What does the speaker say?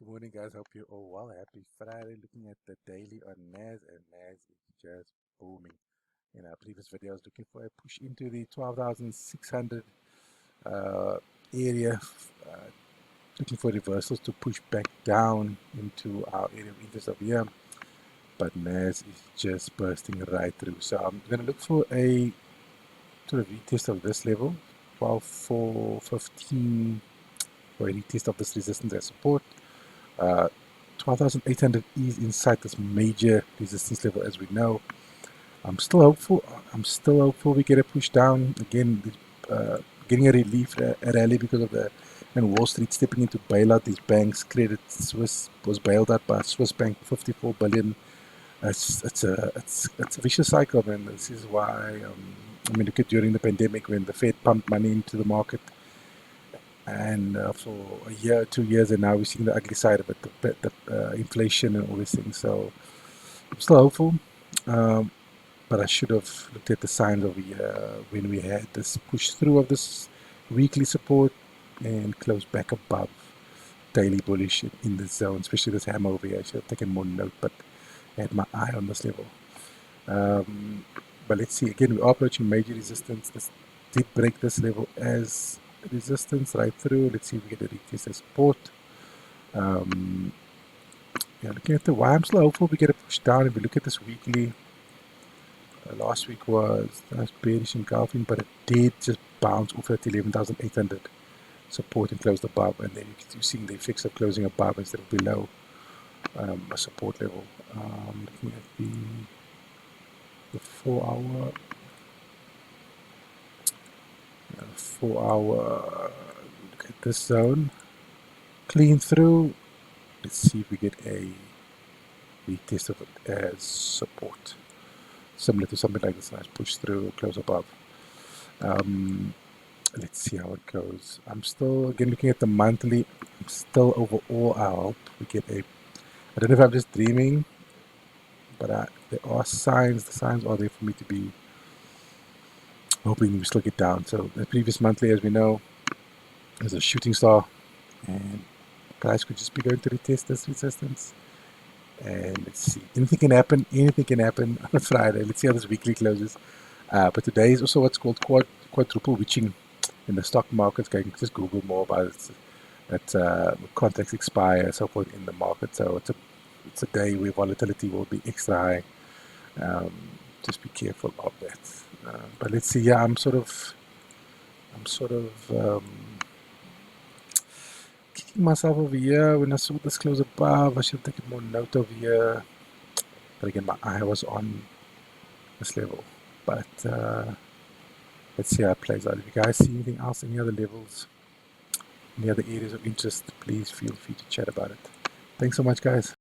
Good morning, guys. Hope you're all well. Happy Friday. Looking at the daily on NAS, and NAS is just booming. In our previous video, I was looking for a push into the 12,600 area, looking for reversals to push back down into our area of interest over here. But NAS is just bursting right through. So I'm going to look for a sort of retest of this level, 12,415, for a retest of this resistance as support. 12,800 is inside this major resistance level, as we know. I'm still hopeful. We get a push down again. Getting a relief, a rally because of the Wall Street stepping in to bail out these banks. Credit Suisse was bailed out by Swiss Bank, 54 billion. It's a vicious cycle, man. This is why I mean, look at during the pandemic when the Fed pumped money into the market. And for a year, 2 years, and now we're seeing the ugly side of it, the inflation and all these things. So I'm still hopeful, but I should have looked at the signs over here when we had this push through of this weekly support and close back above daily bullish in this zone, especially this hammer over here. I should have taken more note, but I had my eye on this level. But let's see, again, we are approaching major resistance. This did break this level as resistance right through. Let's see if we get a retest as support. Yeah, looking at the why I'm still hopeful we get a push down. If we look at this weekly, last week was bearish engulfing, but it did just bounce off at 11,800 support and closed above, and then you're seeing the effects of closing above instead of below a support level. Looking at the 4-hour. 4-hour, look at this zone, clean through. Let's see if we get a retest of it as support, similar to something like this. Nice push through, close above. Let's see how it goes. I'm still, again, looking at the monthly. I'm still overall, I hope we get a, I don't know if I'm just dreaming, but there are signs. The signs are there for me to be hoping we still get down. So the previous monthly, as we know, is a shooting star, and price could just be going to retest this resistance. And let's see, anything can happen on a Friday. Let's see how this weekly closes. But today is also what's called quadruple witching in the stock market. You can just Google more about it. That contracts expire, so forth in the market. So it's a day where volatility will be extra high. Just be careful of that. But let's see. Yeah, I'm sort of kicking myself over here. When I saw this close above, I should have taken more note over here. But again, my eye was on this level. But let's see how it plays out. If you guys see anything else, any other levels, any other areas of interest, please feel free to chat about it. Thanks so much, guys.